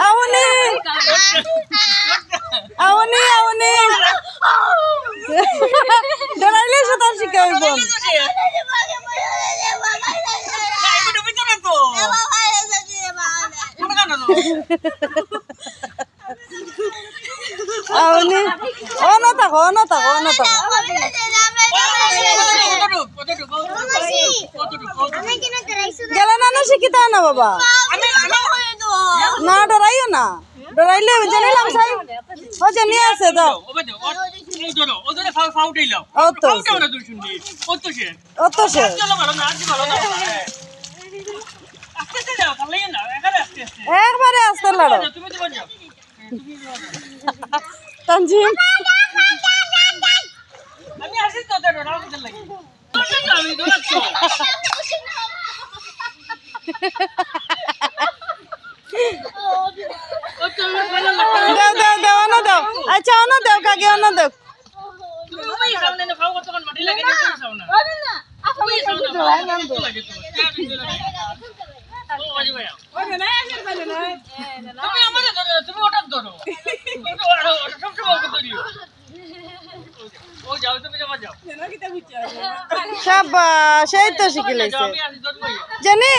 আউনি আউনি আউনি ডরাইলে সাঁতার শিখে হইব আউনি অন থাকো অন থাকো অন থাকো গেলে না শিখিতে না বাবা না ডরাইও না ডরাইলে জানিলাম সাই ও জানি আছে দাও অত সে একবারে আসতে লড়ো তানজিম আমি আসি তো ডরাও লাগি আমি দৌড়াচ্ছি দাও দাও দাও না দাও আচ্ছা না দাও কাকে না দাও তুমি ওই সামনে না খাও তখন মাটি লাগে না খাও না না আপনি সামনে নাম তো লাগে তো ও বাজি ভাই ওরে না আসের বলে না তুমি আমারে ধরো তুমি ওটা ধরো ওটা সব সময় ওকে ধরিও ও যাও তুমি যাও জানো কিটা বুঝছো শাবাশ এই তো শিখে লাইছে জানি